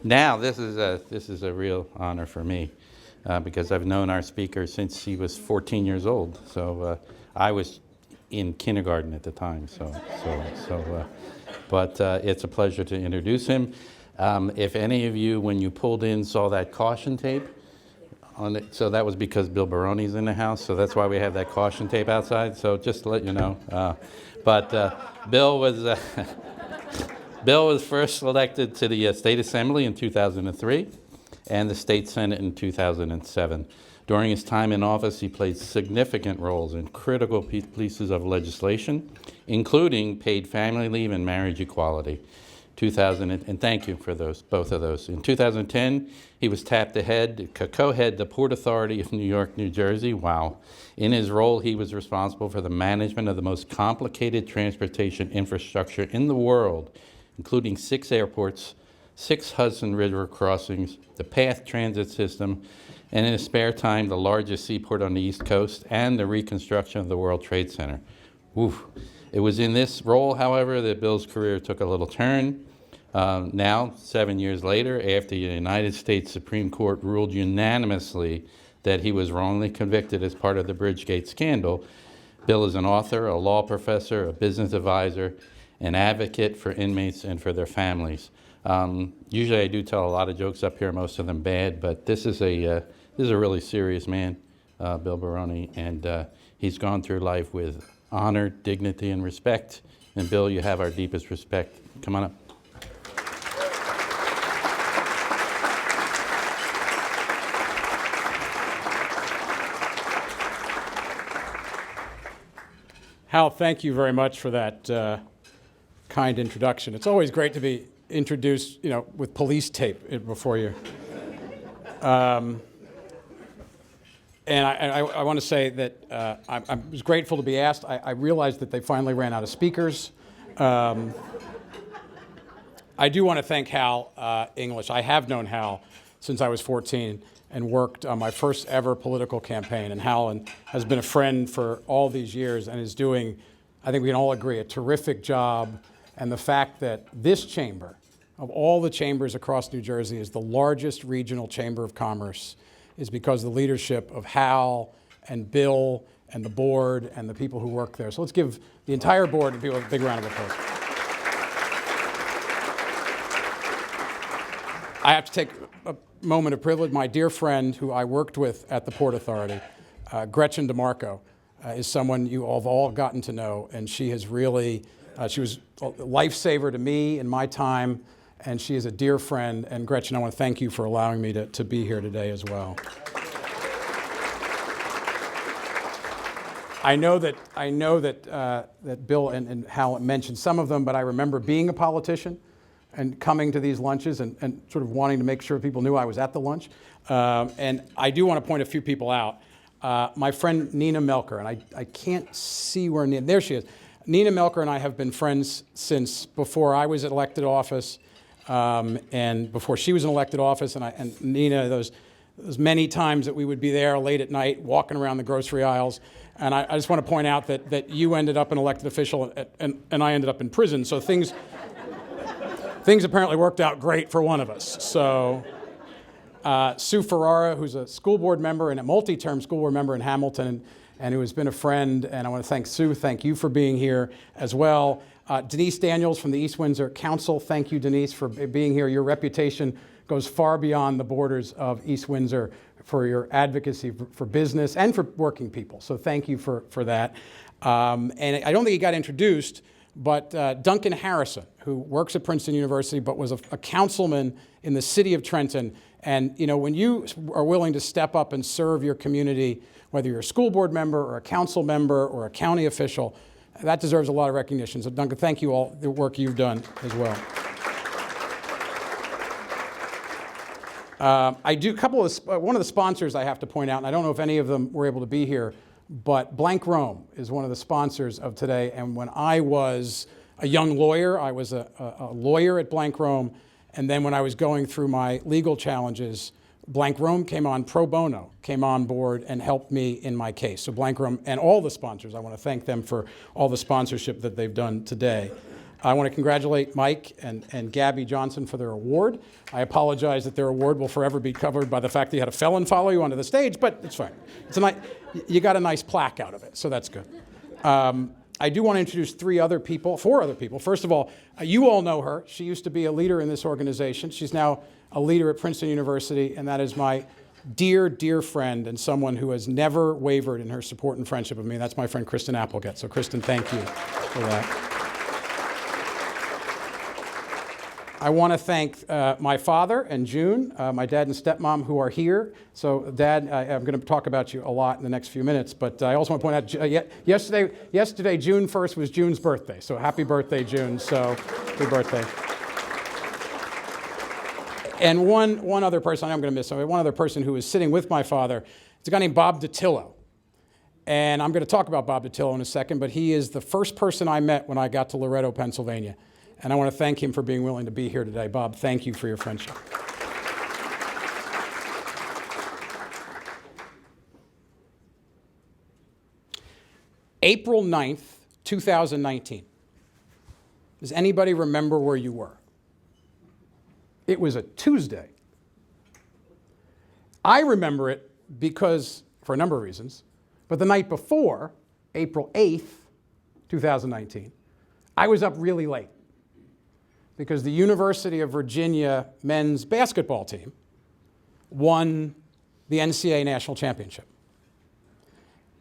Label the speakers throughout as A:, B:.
A: Now, this is a real honor for me because I've known our speaker since he was 14 years old. So I was in kindergarten at the time. But it's a pleasure to introduce him. If any of you, when you pulled in, saw that caution tape on it, so that was because Bill Baroni's in the house. So that's why we have that caution tape outside. So just to let you know. But Bill was. Bill was first elected to the State Assembly in 2003 and the State Senate in 2007. During his time in office, he played significant roles in critical pieces of legislation, including paid family leave and marriage equality. And thank you for both of those. In 2010, he was tapped to co-head the Port Authority of New York, New Jersey. Wow. In his role, he was responsible for the management of the most complicated transportation infrastructure in the world, including 6 airports, 6 Hudson River crossings, the PATH transit system, and in his spare time, the largest seaport on the East Coast, and the reconstruction of the World Trade Center. Oof. It was in this role, however, that Bill's career took a little turn. Now, 7 years later, after the United States Supreme Court ruled unanimously that he was wrongly convicted as part of the Bridgegate scandal, Bill is an author, a law professor, a business advisor, an advocate for inmates and for their families. Usually I do tell a lot of jokes up here, most of them bad, but this is a really serious man, Bill Baroni, and he's gone through life with honor, dignity, and respect. And Bill, you have our deepest respect. Come on up.
B: Hal, thank you very much for that kind introduction. It's always great to be introduced, with police tape before you. And I want to say that I was grateful to be asked. I realized that they finally ran out of speakers. I do want to thank Hal English. I have known Hal since I was 14 and worked on my first ever political campaign. And Hal has been a friend for all these years and is doing, I think we can all agree, a terrific job. And the fact that this chamber, of all the chambers across New Jersey, is the largest regional chamber of commerce is because of the leadership of Hal and Bill and the board and the people who work there. So let's give the entire board and people a big round of applause. I have to take a moment of privilege. My dear friend who I worked with at the Port Authority, Gretchen DeMarco, is someone you have all gotten to know, and she has really, she was a lifesaver to me in my time, and she is a dear friend. And Gretchen, I want to thank you for allowing me to be here today as well. I know that Bill and Hal mentioned some of them, but I remember being a politician and coming to these lunches and sort of wanting to make sure people knew I was at the lunch. And I do want to point a few people out. My friend Nina Melker, and I can't see where Nina, there she is. Nina Melker and I have been friends since before I was in elected office and before she was in elected office. And Nina, those many times that we would be there late at night walking around the grocery aisles. And I just want to point out that you ended up an elected official and I ended up in prison. So things apparently worked out great for one of us. So Sue Ferrara, who's a school board member and a multi-term school board member in Hamilton, and who has been a friend, and I want to thank Sue. Thank you for being here as well. Denise Daniels from the East Windsor Council. Thank you, Denise, for being here. Your reputation goes far beyond the borders of East Windsor for your advocacy for business and for working people. So thank you for that. And I don't think he got introduced, but Duncan Harrison, who works at Princeton University but was a councilman in the city of Trenton. And when you are willing to step up and serve your community, whether you're a school board member or a council member or a county official, that deserves a lot of recognition. So Duncan, thank you all, the work you've done as well. I do one of the sponsors I have to point out, and I don't know if any of them were able to be here, but Blank Rome is one of the sponsors of today. And when I was a young lawyer, I was a lawyer at Blank Rome. And then when I was going through my legal challenges, Blank Rome came on pro bono, came on board and helped me in my case. So Blank Rome and all the sponsors, I want to thank them for all the sponsorship that they've done today. I want to congratulate Mike and Gabby Johnson for their award. I apologize that their award will forever be covered by the fact that you had a felon follow you onto the stage, but it's fine. You got a nice plaque out of it, so that's good. I do want to introduce four other people. First of all, you all know her. She used to be a leader in this organization. She's now a leader at Princeton University, and that is my dear, dear friend and someone who has never wavered in her support and friendship of me. That's my friend Kristen Applegate. So Kristen, thank you for that. I want to thank my father and June, my dad and stepmom who are here. So Dad, I'm going to talk about you a lot in the next few minutes, but I also want to point out yesterday, June 1st was June's birthday. So happy birthday, June. So happy birthday. And one other person, I'm going to miss somebody, one other person who was sitting with my father, it's a guy named Bob DiTillo. And I'm going to talk about Bob DiTillo in a second, but he is the first person I met when I got to Loretto, Pennsylvania. And I want to thank him for being willing to be here today. Bob, thank you for your friendship. April 9th, 2019. Does anybody remember where you were? It was a Tuesday. I remember it because, for a number of reasons, but the night before, April 8th, 2019, I was up really late because the University of Virginia men's basketball team won the NCAA National Championship,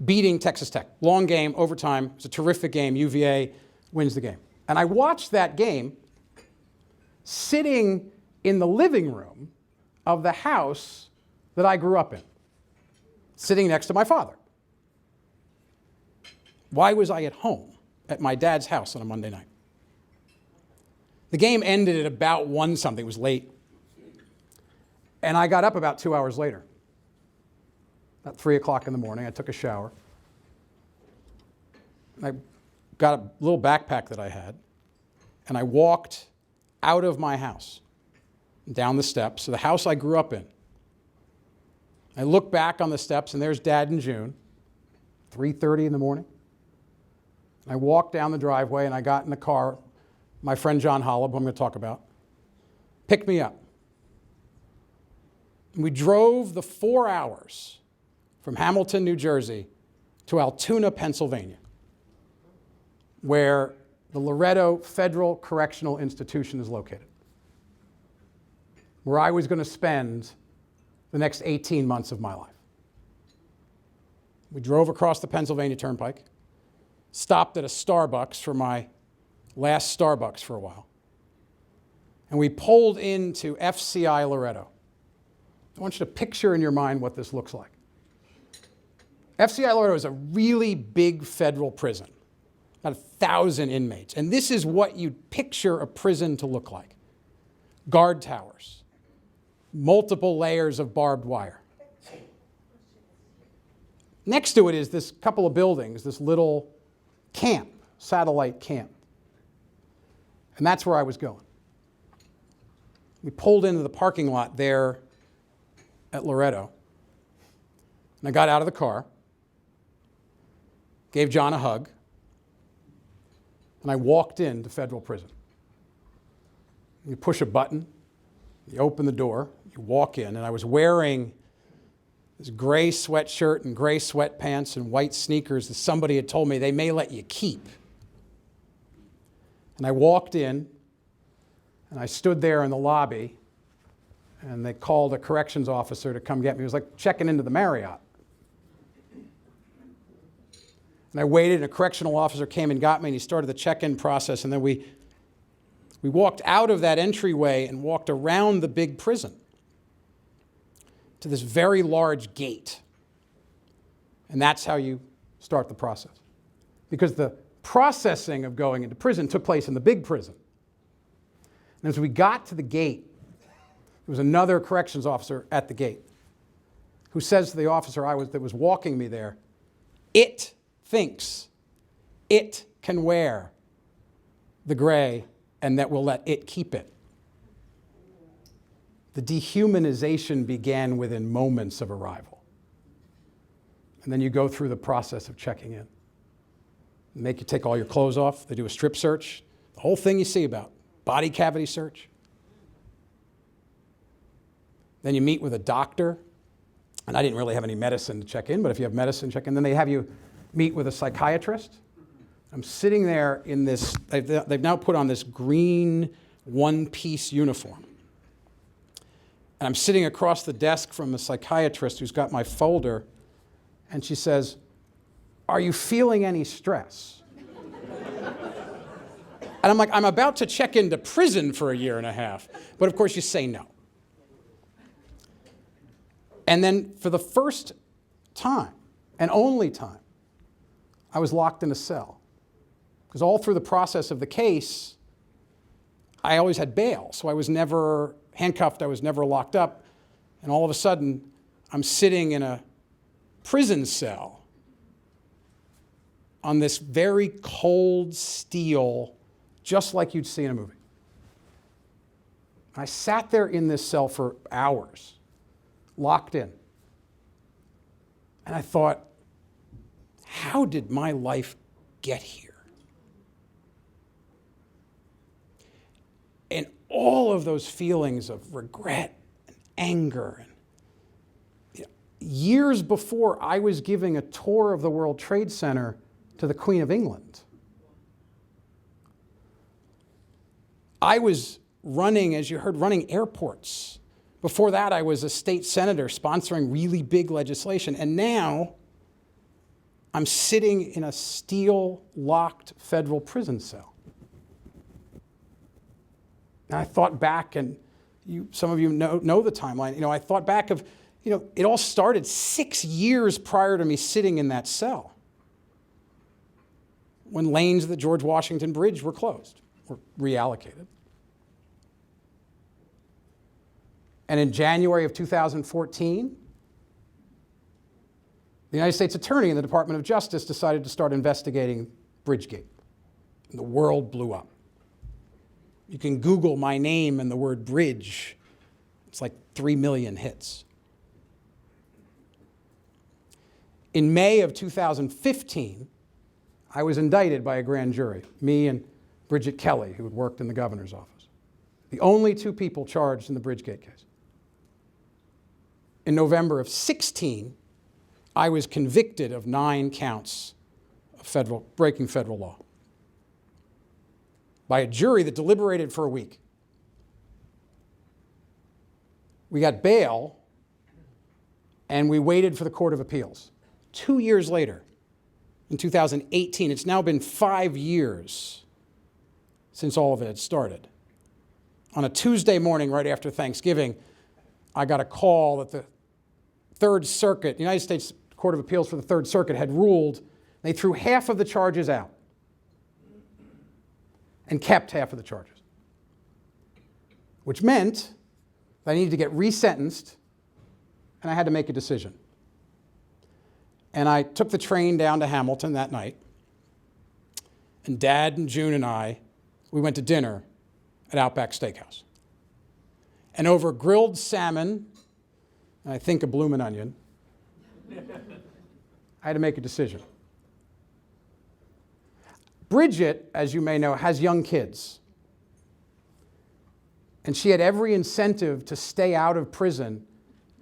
B: beating Texas Tech. Long game, overtime. It was a terrific game. UVA wins the game. And I watched that game sitting in the living room of the house that I grew up in, sitting next to my father. Why was I at home at my dad's house on a Monday night? The game ended at about 1 something. It was late. And I got up about 2 hours later. At 3 o'clock in the morning, I took a shower. I got a little backpack that I had, and I walked out of my house, down the steps to the house I grew up in. I looked back on the steps, and there's Dad and June, 3:30 in the morning. I walked down the driveway, and I got in the car. My friend John Holub, who I'm going to talk about, picked me up. And we drove the 4 hours from Hamilton, New Jersey, to Altoona, Pennsylvania, where the Loretto Federal Correctional Institution is located, where I was going to spend the next 18 months of my life. We drove across the Pennsylvania Turnpike, stopped at a Starbucks for my last Starbucks for a while, and we pulled into FCI Loretto. I want you to picture in your mind what this looks like. FCI Loretto is a really big federal prison, about 1,000 inmates, and this is what you'd picture a prison to look like. Guard towers, multiple layers of barbed wire. Next to it is this couple of buildings, this little camp, satellite camp. And that's where I was going. We pulled into the parking lot there at Loretto. And I got out of the car, gave John a hug, and I walked into federal prison. You push a button, you open the door, you walk in, and I was wearing this gray sweatshirt and gray sweatpants and white sneakers that somebody had told me they may let you keep. And I walked in, and I stood there in the lobby, and they called a corrections officer to come get me. It was like checking into the Marriott. And I waited, and a correctional officer came and got me, and he started the check-in process, and then we walked out of that entryway and walked around the big prison to this very large gate. And that's how you start the process. Because the processing of going into prison took place in the big prison. And as we got to the gate, there was another corrections officer at the gate who says to the officer that was walking me there, "It thinks it can wear the gray and that we'll let it keep it." The dehumanization began within moments of arrival. And then you go through the process of checking in. They make you take all your clothes off. They do a strip search. The whole thing you see about body cavity search. Then you meet with a doctor, and I didn't really have any medicine to check in, but if you have medicine, check in. Then they have you meet with a psychiatrist. I'm sitting there in this, they've now put on this green one-piece uniform. And I'm sitting across the desk from the psychiatrist who's got my folder, and she says, "Are you feeling any stress?" And I'm like, I'm about to check into prison for a year and a half. But of course you say no. And then for the first time, and only time, I was locked in a cell. Because all through the process of the case, I always had bail. So I was never handcuffed, I was never locked up. And all of a sudden, I'm sitting in a prison cell on this very cold steel, just like you'd see in a movie. I sat there in this cell for hours, locked in. And I thought, how did my life get here? And all of those feelings of regret and anger. And years before, I was giving a tour of the World Trade Center to the Queen of England. I was running, as you heard, running airports. Before that, I was a state senator sponsoring really big legislation. And now, I'm sitting in a steel-locked federal prison cell. And I thought back, and some of you know the timeline. I thought back of, it all started 6 years prior to me sitting in that cell, when lanes of the George Washington Bridge were closed, or reallocated. And in January of 2014, the United States Attorney and the Department of Justice decided to start investigating Bridgegate. And the world blew up. You can Google my name and the word bridge. It's like 3 million hits. In May of 2015, I was indicted by a grand jury, me and Bridget Kelly, who had worked in the governor's office. The only two people charged in the Bridgegate case. In November of 16, I was convicted of 9 counts of breaking federal law by a jury that deliberated for a week. We got bail, and we waited for the Court of Appeals. 2 years later, in 2018, it's now been 5 years since all of it had started. On a Tuesday morning right after Thanksgiving, I got a call that the Third Circuit, the United States Court of Appeals for the Third Circuit, had ruled they threw half of the charges out and kept half of the charges, which meant that I needed to get resentenced, and I had to make a decision. And I took the train down to Hamilton that night, and Dad and June and we went to dinner at Outback Steakhouse. And over grilled salmon, and I think a bloomin' onion, I had to make a decision. Bridget, as you may know, has young kids. And she had every incentive to stay out of prison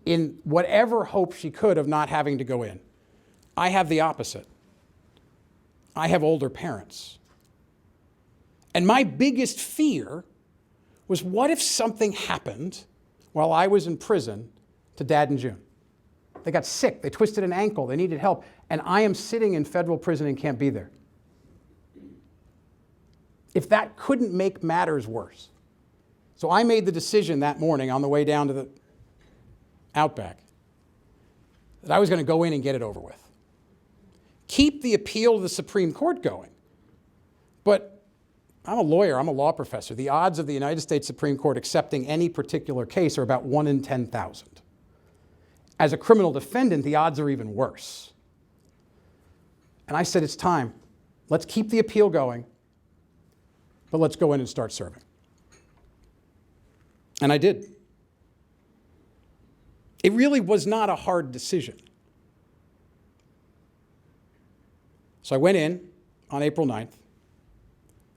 B: in whatever hope she could of not having to go in. I have the opposite. I have older parents. And my biggest fear was, what if something happened while I was in prison to Dad and June? They got sick, they twisted an ankle, they needed help, and I am sitting in federal prison and can't be there. If that couldn't make matters worse. So I made the decision that morning on the way down to the Outback that I was going to go in and get it over with. Keep the appeal to the Supreme Court going. But I'm a lawyer, I'm a law professor. The odds of the United States Supreme Court accepting any particular case are about 1 in 10,000. As a criminal defendant, the odds are even worse. And I said, it's time. Let's keep the appeal going, but let's go in and start serving. And I did. It really was not a hard decision. So I went in on April 9th.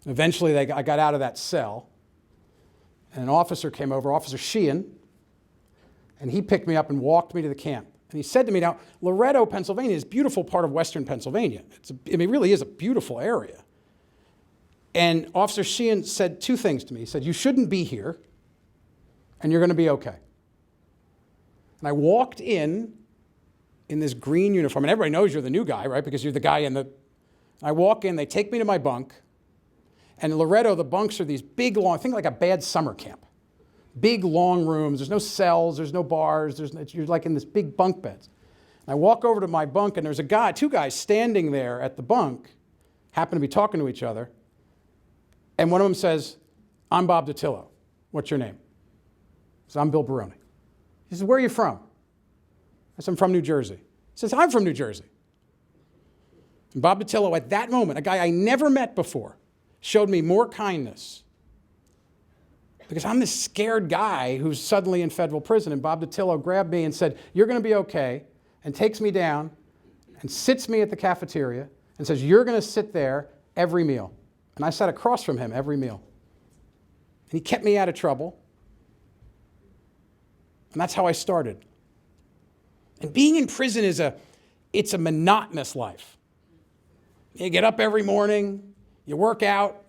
B: It Eventually, I got out of that cell, and an officer came over, Officer Sheehan, and he picked me up and walked me to the camp. And he said to me, now, Loretto, Pennsylvania is a beautiful part of western Pennsylvania. It really is a beautiful area. And Officer Sheehan said two things to me. He said, you shouldn't be here, and you're going to be okay. And I walked in this green uniform, and everybody knows you're the new guy, right? Because you're the guy in the... I walk in, they take me to my bunk, and in Loretto, the bunks are these big, long, think like a bad summer camp. Big, long rooms. There's no cells. There's no bars. You're like in this big bunk beds. And I walk over to my bunk, and there's two guys standing there at the bunk, happen to be talking to each other. And one of them says, I'm Bob DiTillo. What's your name? I said, I'm Bill Baroni. He says, where are you from? I said, I'm from New Jersey. He says, I'm from New Jersey. And Bob DiTillo, at that moment, a guy I never met before, showed me more kindness. Because I'm this scared guy who's suddenly in federal prison. And Bob DiTillo grabbed me and said, you're going to be okay, and takes me down and sits me at the cafeteria and says, you're going to sit there every meal. And I sat across from him every meal. And he kept me out of trouble. And that's how I started. And being in prison it's a monotonous life. You get up every morning, you work out,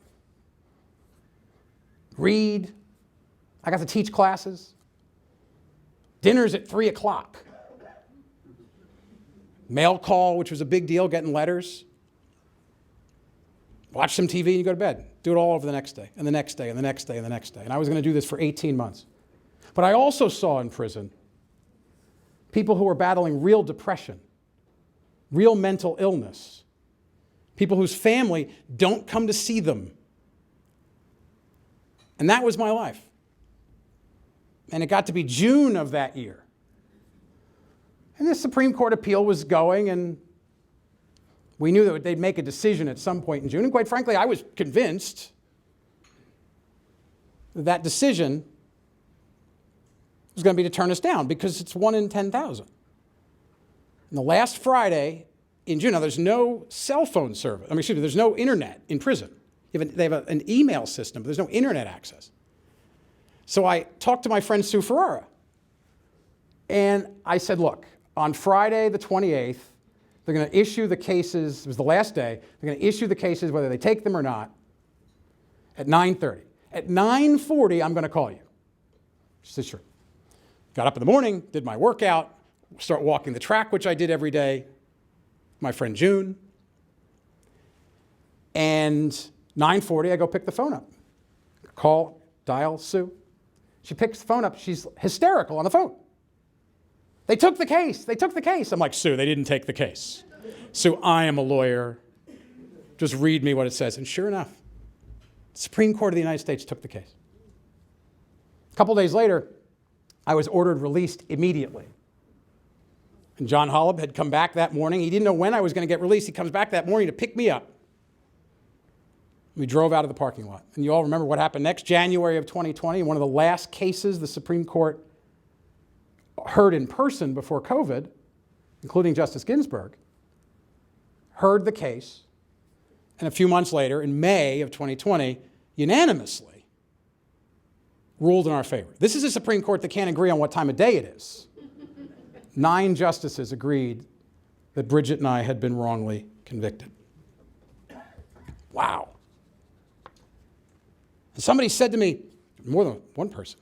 B: read. I got to teach classes. Dinner's at 3 o'clock. Mail call, which was a big deal, getting letters. Watch some TV and you go to bed. Do it all over the next day, and the next day, and the next day, and the next day. And I was going to do this for 18 months. But I also saw in prison people who were battling real depression, real mental illness, people whose family don't come to see them. And that was my life. And it got to be June of that year. And the Supreme Court appeal was going, and we knew that they'd make a decision at some point in June. And quite frankly, I was convinced that decision was going to be to turn us down because it's 1 in 10,000. And the last Friday in June, now there's no cell phone service. There's no internet in prison. They have an email system, but there's no internet access. So I talked to my friend Sue Ferrara. And I said, look, on Friday the 28th, they're going to issue the cases. It was the last day. They're going to issue the cases, whether they take them or not, at 9:30. At 9:40, I'm going to call you. She said, sure. Got up in the morning, did my workout, start walking the track, which I did every day. My friend June. And 9:40, I go pick the phone up. Call, dial Sue. She picks the phone up. She's hysterical on the phone. They took the case. They took the case. I'm like, Sue, they didn't take the case. Sue, I am a lawyer. Just read me what it says. And sure enough, the Supreme Court of the United States took the case. A couple days later, I was ordered released immediately. And John Holub had come back that morning. He didn't know when I was going to get released. He comes back that morning to pick me up. We drove out of the parking lot. And you all remember what happened next? January of 2020, one of the last cases the Supreme Court heard in person before COVID, including Justice Ginsburg, heard the case. And a few months later, in May of 2020, unanimously ruled in our favor. This is a Supreme Court that can't agree on what time of day it is. 9 justices agreed that Bridget and I had been wrongly convicted. Wow. And somebody said to me, more than one person,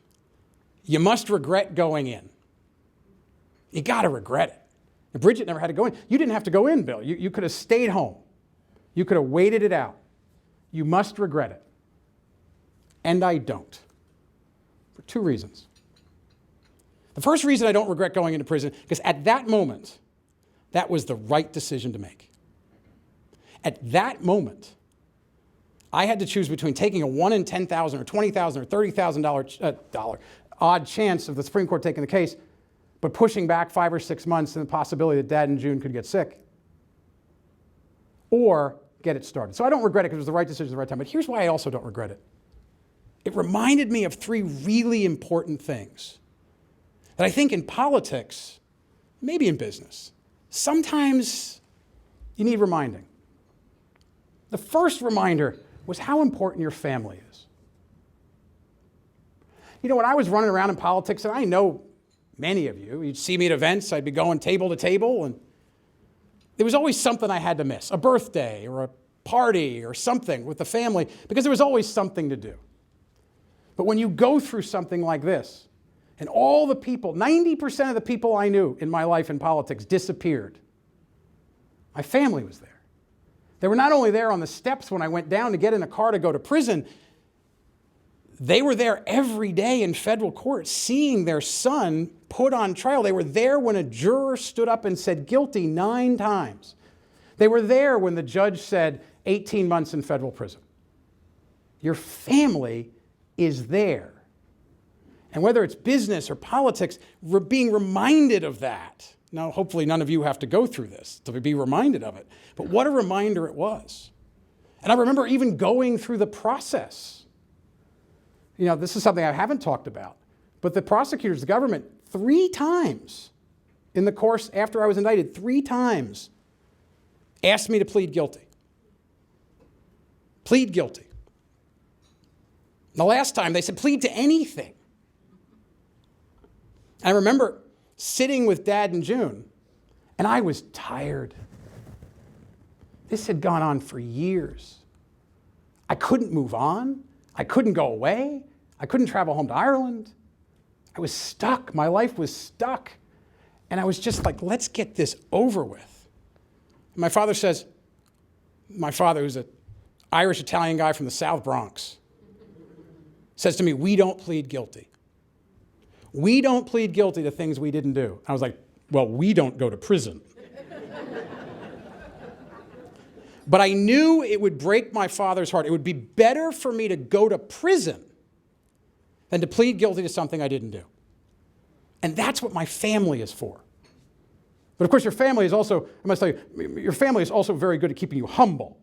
B: you must regret going in. You got to regret it. And Bridget never had to go in. You didn't have to go in, Bill. You could have stayed home. You could have waited it out. You must regret it. And I don't. For 2 reasons. The first reason I don't regret going into prison, because at that moment, that was the right decision to make. At that moment, I had to choose between taking a 1 in 10,000 or 20,000 or $30,000 odd chance of the Supreme Court taking the case, but pushing back 5 or 6 months and the possibility that Dad and June could get sick, or get it started. So I don't regret it because it was the right decision at the right time. But here's why I also don't regret it. It reminded me of 3 really important things that I think in politics, maybe in business, sometimes you need reminding. The first reminder was how important your family is. You know, when I was running around in politics, and I know many of you, you'd see me at events, I'd be going table to table, and there was always something I had to miss, a birthday or a party or something with the family, because there was always something to do. But when you go through something like this, and all the people, 90% of the people I knew in my life in politics disappeared, my family was there. They were not only there on the steps when I went down to get in a car to go to prison, they were there every day in federal court seeing their son put on trial. They were there when a juror stood up and said guilty 9 times. They were there when the judge said 18 months in federal prison. Your family is there. And whether it's business or politics, we're being reminded of that. Now, hopefully none of you have to go through this to be reminded of it. But what a reminder it was. And I remember even going through the process. You know, this is something I haven't talked about. But the prosecutors, the government, 3 times in the course after I was indicted, 3 times asked me to plead guilty. Plead guilty. The last time they said, plead to anything. I remember sitting with Dad in June, and I was tired. This had gone on for years. I couldn't move on. I couldn't go away. I couldn't travel home to Ireland. I was stuck. My life was stuck. And I was just like, let's get this over with. And my father says, my father, who's an Irish-Italian guy from the South Bronx, says to me, we don't plead guilty. We don't plead guilty to things we didn't do. I was like, well, we don't go to prison. But I knew it would break my father's heart. It would be better for me to go to prison than to plead guilty to something I didn't do. And that's what my family is for. But of course, your family is also, I must tell you, your family is also very good at keeping you humble.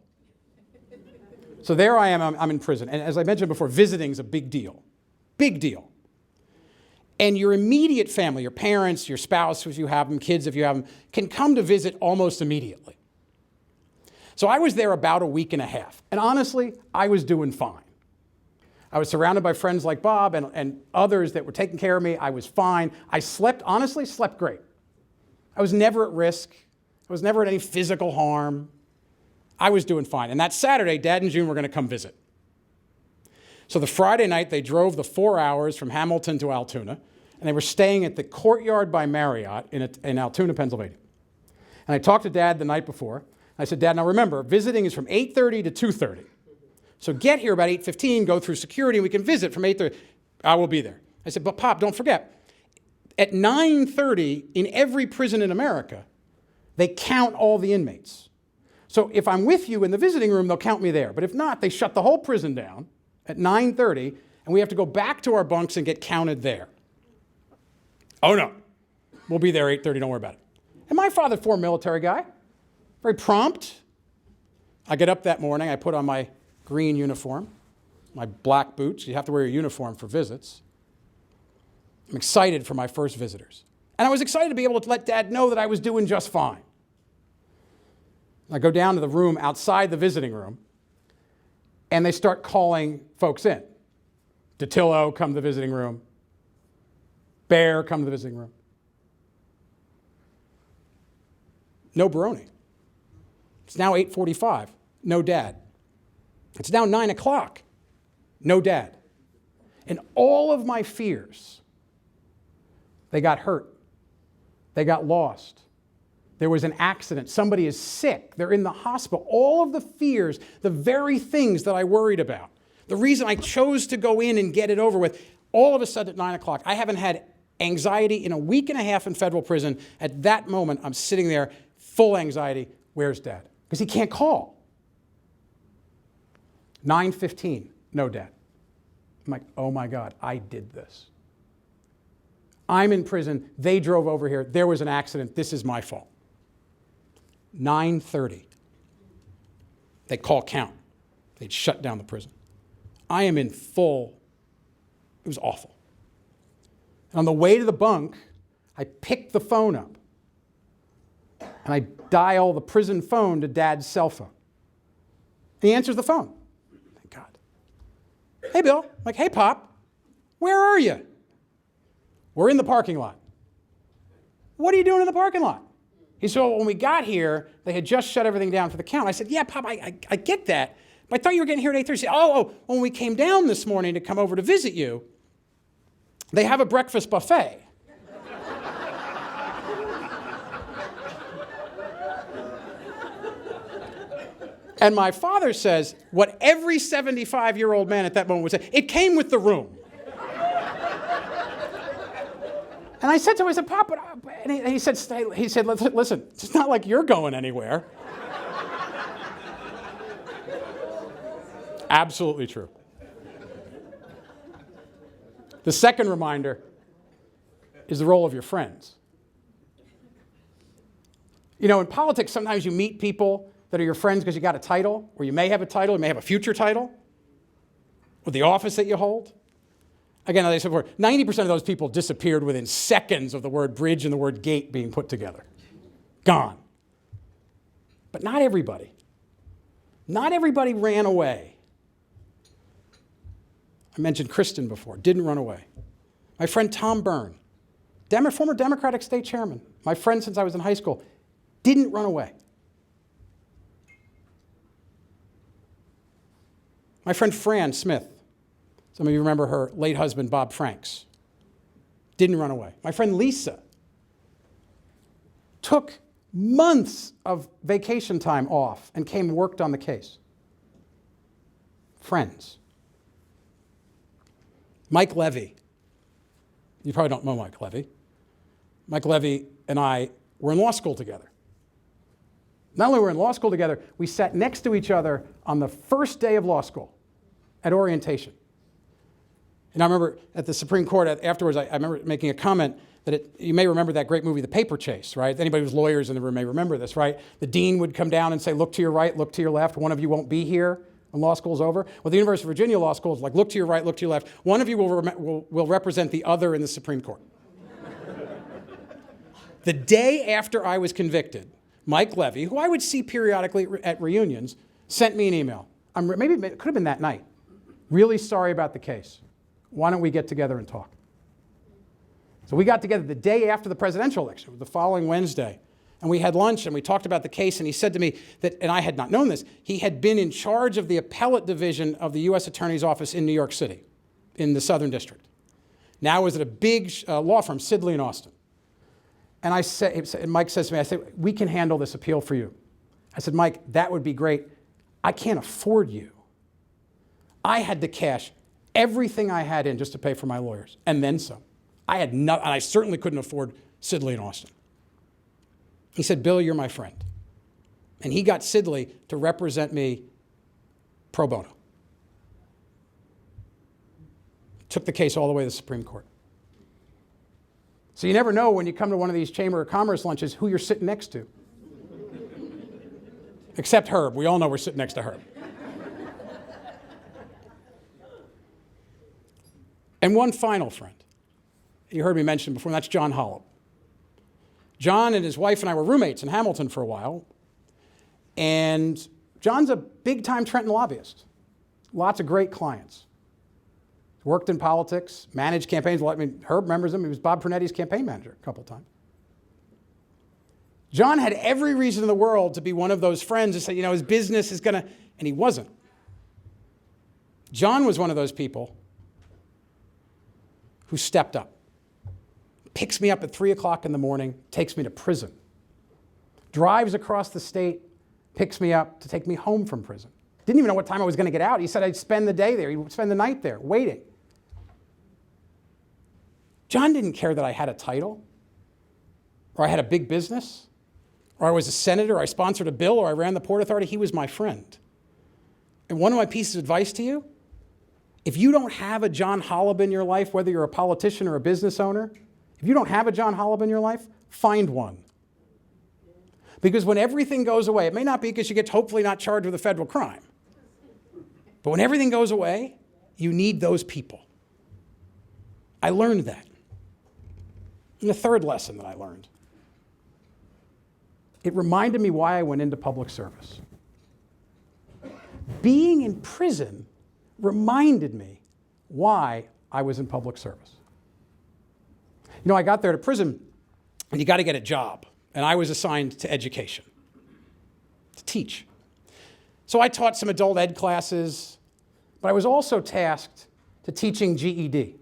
B: So there I am, I'm in prison. And as I mentioned before, visiting is a big deal. Big deal. And your immediate family, your parents, your spouse, if you have them, kids, if you have them, can come to visit almost immediately. So I was there about a week and a half. And honestly, I was doing fine. I was surrounded by friends like Bob and others that were taking care of me. I was fine. I honestly slept great. I was never at risk. I was never at any physical harm. I was doing fine. And that Saturday, Dad and June were going to come visit. So the Friday night, they drove the 4 hours from Hamilton to Altoona, and they were staying at the Courtyard by Marriott in Altoona, Pennsylvania. And I talked to Dad the night before. I said, Dad, now remember, visiting is from 8:30 to 2:30. So get here about 8:15, go through security, and we can visit from 8:30. I will be there. I said, but Pop, don't forget, at 9:30 in every prison in America, they count all the inmates. So if I'm with you in the visiting room, they'll count me there. But if not, they shut the whole prison down at 9:30, and we have to go back to our bunks and get counted there. Oh, no. We'll be there 8:30, don't worry about it. And my father, former military guy, very prompt. I get up that morning, I put on my green uniform, my black boots. You have to wear your uniform for visits. I'm excited for my first visitors. And I was excited to be able to let Dad know that I was doing just fine. I go down to the room outside the visiting room, and they start calling folks in. DeTillo, come to the visiting room. Bear, come to the visiting room. No Baroni. It's now 8:45. No Dad. It's now 9 o'clock. No Dad. And all of my fears, they got hurt. They got lost. There was an accident. Somebody is sick. They're in the hospital. All of the fears, the very things that I worried about, the reason I chose to go in and get it over with, all of a sudden at 9 o'clock, I haven't had anxiety in a week and a half in federal prison. At that moment, I'm sitting there, full anxiety. Where's Dad? Because he can't call. 9:15, no Dad. I'm like, oh my God, I did this. I'm in prison. They drove over here. There was an accident. This is my fault. 9:30. They call count. They'd shut down the prison. I am in full, it was awful. And on the way to the bunk, I pick the phone up. And I dial the prison phone to Dad's cell phone. He answers the phone. Hey, Bill. I'm like, hey, Pop, where are you? We're in the parking lot. What are you doing in the parking lot? He said, well, when we got here, they had just shut everything down for the count. I said, yeah, Pop, I get that. But I thought you were getting here at 8:30. He said, when we came down this morning to come over to visit you, they have a breakfast buffet. And my father says what every 75-year-old man at that moment would say, it came with the room. And I said to him, I said, Pop, and he said, listen, it's not like you're going anywhere. Absolutely true. The second reminder is the role of your friends. You know, in politics, sometimes you meet people that are your friends because you got a title, or you may have a title, you may have a future title, or the office that you hold. Again, as I said before, 90% of those people disappeared within seconds of the word bridge and the word gate being put together. Gone. But not everybody. Not everybody ran away. I mentioned Kristen before, didn't run away. My friend Tom Byrne, former Democratic state chairman, my friend since I was in high school, didn't run away. My friend Fran Smith, some of you remember her late husband, Bob Franks, didn't run away. My friend Lisa took months of vacation time off and came and worked on the case. Friends. Mike Levy. You probably don't know Mike Levy. Mike Levy and I were in law school together. Not only were we in law school together, we sat next to each other on the first day of law school at orientation. And I remember at the Supreme Court afterwards, I remember making a comment that you may remember that great movie, The Paper Chase, right? Anybody who's lawyers in the room may remember this, right? The dean would come down and say, look to your right, look to your left. One of you won't be here when law school's over. Well, the University of Virginia Law School is like, look to your right, look to your left. One of you will represent the other in the Supreme Court. The day after I was convicted, Mike Levy, who I would see periodically at reunions, sent me an email. Maybe it could have been that night. Really sorry about the case. Why don't we get together and talk? So we got together the day after the presidential election, the following Wednesday, and we had lunch and we talked about the case, and he said to me that, and I had not known this, he had been in charge of the appellate division of the U.S. Attorney's Office in New York City, in the Southern District. Now was at a big law firm, Sidley and Austin. And Mike says to me, I said, we can handle this appeal for you. I said, Mike, that would be great. I can't afford you. I had to cash everything I had in just to pay for my lawyers, and then some. And I certainly couldn't afford Sidley and Austin. He said, Bill, you're my friend. And he got Sidley to represent me pro bono. Took the case all the way to the Supreme Court. So you never know when you come to one of these Chamber of Commerce lunches who you're sitting next to. Except Herb. We all know we're sitting next to Herb. And one final friend. You heard me mention before, and that's John Hollop. John and his wife and I were roommates in Hamilton for a while. And John's a big-time Trenton lobbyist. Lots of great clients. Worked in politics, managed campaigns. I mean, Herb remembers him. He was Bob Pernetti's campaign manager a couple times. John had every reason in the world to be one of those friends who said, his business is going to, and he wasn't. John was one of those people who stepped up, picks me up at 3 o'clock in the morning, takes me to prison, drives across the state, picks me up to take me home from prison. Didn't even know what time I was going to get out. He said I'd spend the day there. He would spend the night there, waiting. John didn't care that I had a title, or I had a big business, or I was a senator, or I sponsored a bill, or I ran the Port Authority. He was my friend. And one of my pieces of advice to you, if you don't have a John Hollop in your life, whether you're a politician or a business owner, if you don't have a John Hollop in your life, find one. Because when everything goes away, it may not be because you get hopefully not charged with a federal crime, but when everything goes away, you need those people. I learned that. And the third lesson that I learned, it reminded me why I went into public service. Being in prison reminded me why I was in public service. You know, I got there to prison, and you got to get a job. And I was assigned to education, to teach. So I taught some adult ed classes, but I was also tasked to teaching GED.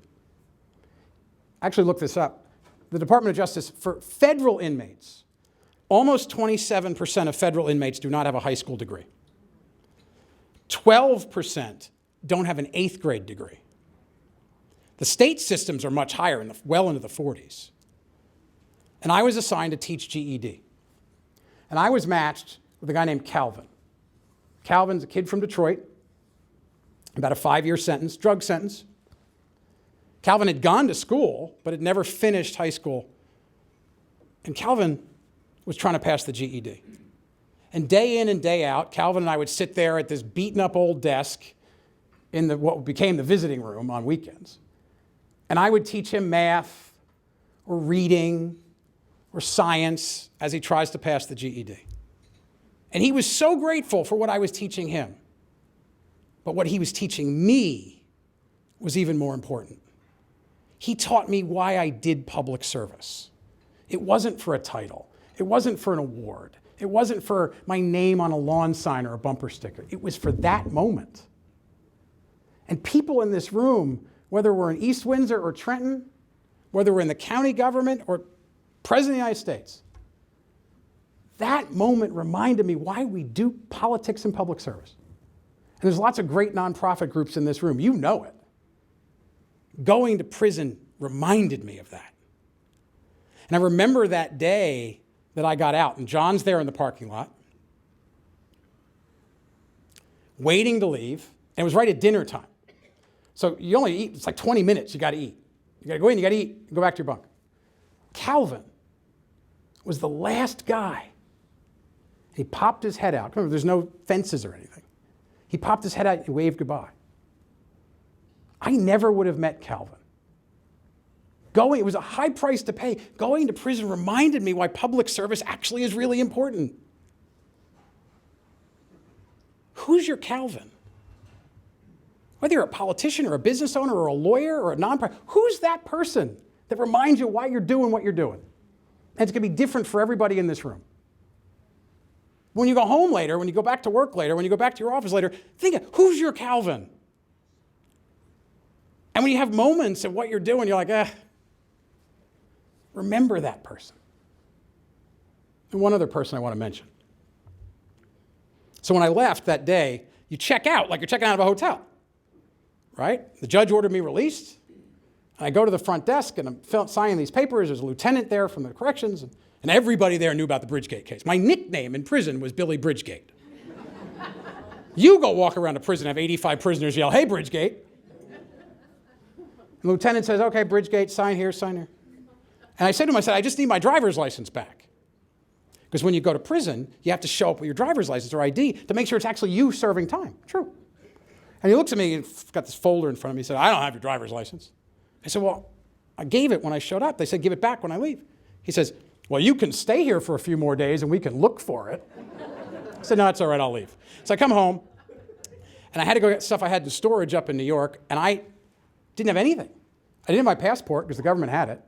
B: Actually, look this up. The Department of Justice, for federal inmates, almost 27% of federal inmates do not have a high school degree. 12% don't have an 8th grade degree. The state systems are much higher, well into the 40s. And I was assigned to teach GED. And I was matched with a guy named Calvin. Calvin's a kid from Detroit, about a 5-year sentence, drug sentence. Calvin had gone to school, but had never finished high school. And Calvin was trying to pass the GED. And day in and day out, Calvin and I would sit there at this beaten up old desk in what became the visiting room on weekends. And I would teach him math or reading or science as he tries to pass the GED. And he was so grateful for what I was teaching him. But what he was teaching me was even more important. He taught me why I did public service. It wasn't for a title. It wasn't for an award. It wasn't for my name on a lawn sign or a bumper sticker. It was for that moment. And people in this room, whether we're in East Windsor or Trenton, whether we're in the county government or President of the United States, that moment reminded me why we do politics and public service. And there's lots of great nonprofit groups in this room. You know it. Going to prison reminded me of that. And I remember that day that I got out, and John's there in the parking lot, waiting to leave, and it was right at dinner time. So you only eat, it's like 20 minutes you got to eat. You got to go in, you got to eat, and go back to your bunk. Calvin was the last guy. He popped his head out. Remember, there's no fences or anything. He popped his head out and waved goodbye. I never would have met Calvin. It was a high price to pay. Going to prison reminded me why public service actually is really important. Who's your Calvin? Whether you're a politician or a business owner or a lawyer or a nonprofit, who's that person that reminds you why you're doing what you're doing? And it's going to be different for everybody in this room. When you go home later, when you go back to work later, when you go back to your office later, think of who's your Calvin? And when you have moments of what you're doing, you're like, remember that person. And one other person I want to mention. So when I left that day, you check out like you're checking out of a hotel, right? The judge ordered me released. And I go to the front desk and I'm signing these papers. There's a lieutenant there from the corrections. And everybody there knew about the Bridgegate case. My nickname in prison was Billy Bridgegate. You go walk around a prison, have 85 prisoners yell, "Hey, Bridgegate." And the lieutenant says, "Okay, Bridgegate, sign here, sign here." And I said to him, I just need my driver's license back. Because when you go to prison, you have to show up with your driver's license or ID to make sure it's actually you serving time. True. And he looks at me and got this folder in front of me. He said, "I don't have your driver's license." I said, "Well, I gave it when I showed up." They said, "Give it back when I leave." He says, "Well, you can stay here for a few more days and we can look for it." I said, "No, it's all right, I'll leave." So I come home and I had to go get stuff I had in storage up in New York, and I didn't have anything. I didn't have my passport because the government had it.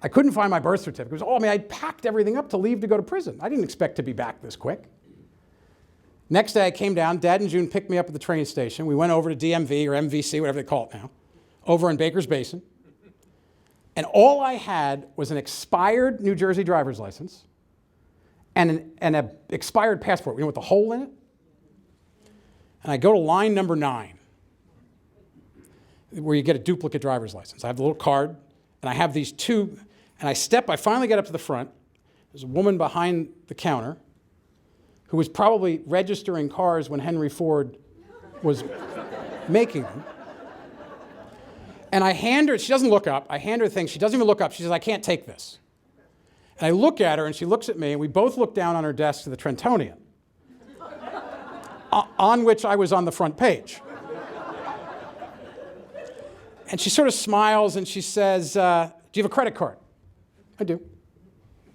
B: I couldn't find my birth certificate. I packed everything up to leave to go to prison. I didn't expect to be back this quick. Next day I came down, Dad and June picked me up at the train station. We went over to DMV or MVC, whatever they call it now, over in Baker's Basin. And all I had was an expired New Jersey driver's license and an expired passport, with the hole in it. And I go to line number 9, where you get a duplicate driver's license. I have the little card, and I have these two, and I finally get up to the front. There's a woman behind the counter who was probably registering cars when Henry Ford was making them. And I hand her, she doesn't look up, I hand her the thing, she doesn't even look up, she says, "I can't take this." And I look at her and she looks at me and we both look down on her desk to the Trentonian, on which I was on the front page. And she sort of smiles and she says, "Do you have a credit card?" "I do."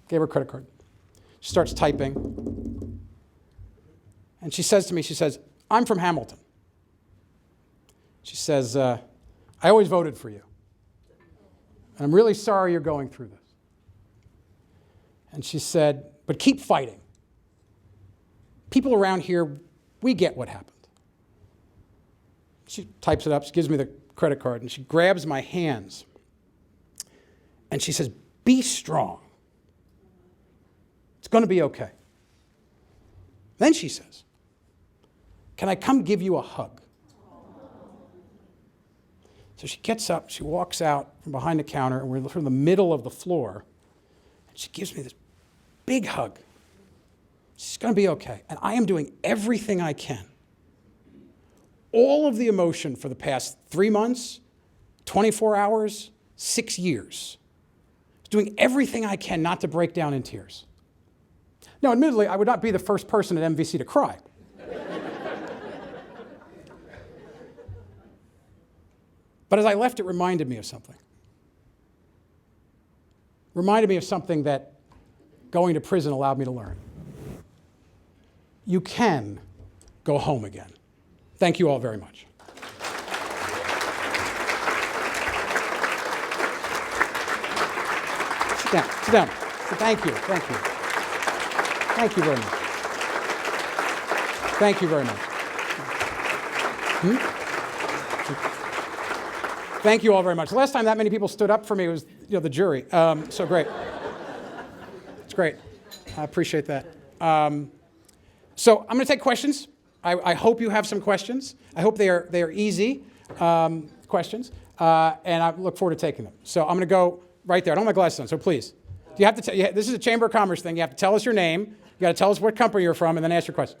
B: Gave her a credit card. She starts typing. And she says to me, she says, "I'm from Hamilton." She says, I always voted for you. And I'm really sorry you're going through this. And she said, but keep fighting. People around here, we get what happened. She types it up, she gives me the credit card, and she grabs my hands. And she says, be strong. It's going to be okay. Then she says, can I come give you a hug? So she gets up, she walks out from behind the counter, and we're in the middle of the floor, and she gives me this big hug. She's going to be okay. And I am doing everything I can. All of the emotion for the past 3 months, 24 hours, 6 years. Doing everything I can not to break down in tears. Now, admittedly, I would not be the first person at MVC to cry. But as I left, it reminded me of something. Reminded me of something that going to prison allowed me to learn. You can go home again. Thank you all very much. Sit down, sit down. Thank you, thank you. Thank you very much. Thank you very much. Thank you all very much. The last time that many people stood up for me was, the jury. So great. It's great. I appreciate that. So I'm going to take questions. I hope you have some questions. I hope they are easy questions, and I look forward to taking them. So I'm going to go right there. I don't have my glasses on, so please. You have to. This is a Chamber of Commerce thing. You have to tell us your name. You got to tell us what company you're from, and then ask your question.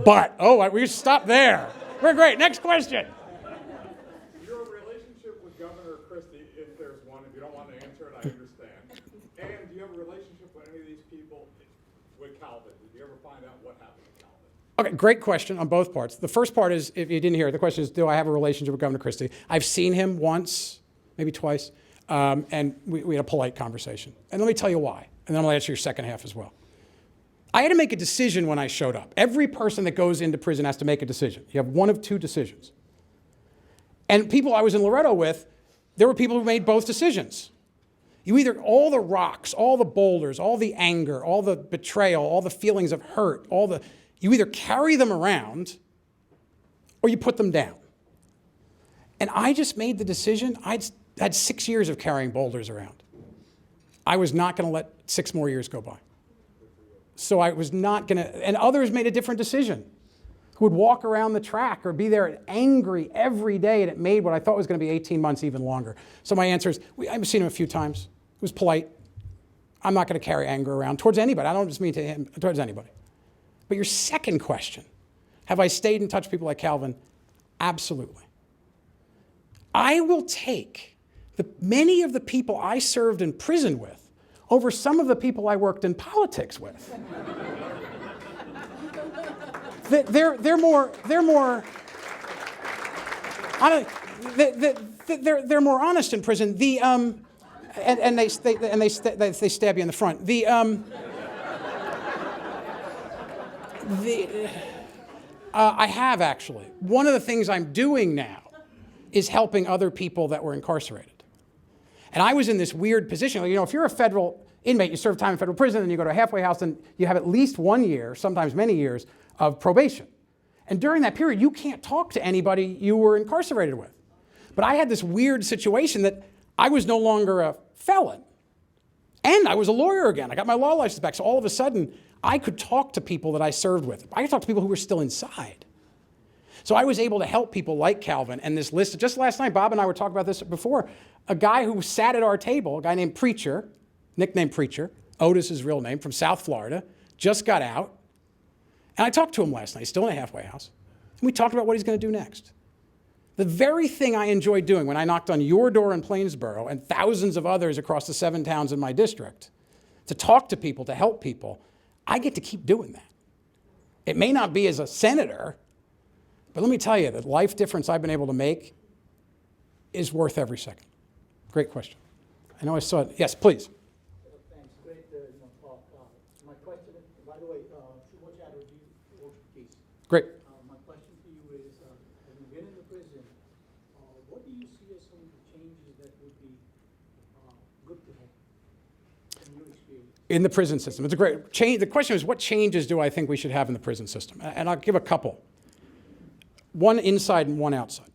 B: But, we stop there. We're great. Next question.
C: Your relationship with Governor Christie, if there's one, if you don't want to answer it, I understand. And do you have a relationship with any of these people with Calvin? Did you ever find out what happened to Calvin?
B: Okay, great question on both parts. The first part is, if you didn't hear it, the question is, do I have a relationship with Governor Christie? I've seen him once, maybe twice, and we had a polite conversation. And let me tell you why. And then I'm going to answer your second half as well. I had to make a decision when I showed up. Every person that goes into prison has to make a decision. You have one of two decisions. And people I was in Loretto with, there were people who made both decisions. You either, all the rocks, all the boulders, all the anger, all the betrayal, all the feelings of hurt, you either carry them around or you put them down. And I just made the decision. I'd had 6 years of carrying boulders around. I was not going to let 6 more years go by. So I was not going to, and others made a different decision, who would walk around the track or be there angry every day, and it made what I thought was going to be 18 months even longer. So my answer is, I've seen him a few times. It was polite. I'm not going to carry anger around towards anybody. I don't just mean to him, towards anybody. But your second question, have I stayed in touch with people like Calvin? Absolutely. I will take many of the people I served in prison with over some of the people I worked in politics with. They're more honest in prison. And they stab you in the front. I have actually. One of the things I'm doing now is helping other people that were incarcerated. And I was in this weird position. If you're a federal inmate, you serve time in federal prison, and you go to a halfway house, and you have at least 1 year, sometimes many years, of probation. And during that period, you can't talk to anybody you were incarcerated with. But I had this weird situation that I was no longer a felon. And I was a lawyer again. I got my law license back. So all of a sudden, I could talk to people that I served with. I could talk to people who were still inside. So I was able to help people like Calvin. And this list, just last night, Bob and I were talking about this before, a guy who sat at our table, a guy named Preacher, nicknamed Preacher, Otis is his real name, from South Florida, just got out. And I talked to him last night. He's still in a halfway house. And we talked about what he's going to do next. The very thing I enjoyed doing when I knocked on your door in Plainsboro and thousands of others across the 7 towns in my district, to talk to people, to help people, I get to keep doing that. It may not be as a senator, but let me tell you, the life difference I've been able to make is worth every second. Great question. I know I saw it. Yes, please.
D: By the way, watch out of you, please.
B: Great.
D: My question to you is, having been in the prison, what do you see as some of the changes that would be good to have in your experience?
B: In the prison system. It's a great change. The question is, what changes do I think we should have in the prison system? And I'll give a couple. One inside and one outside.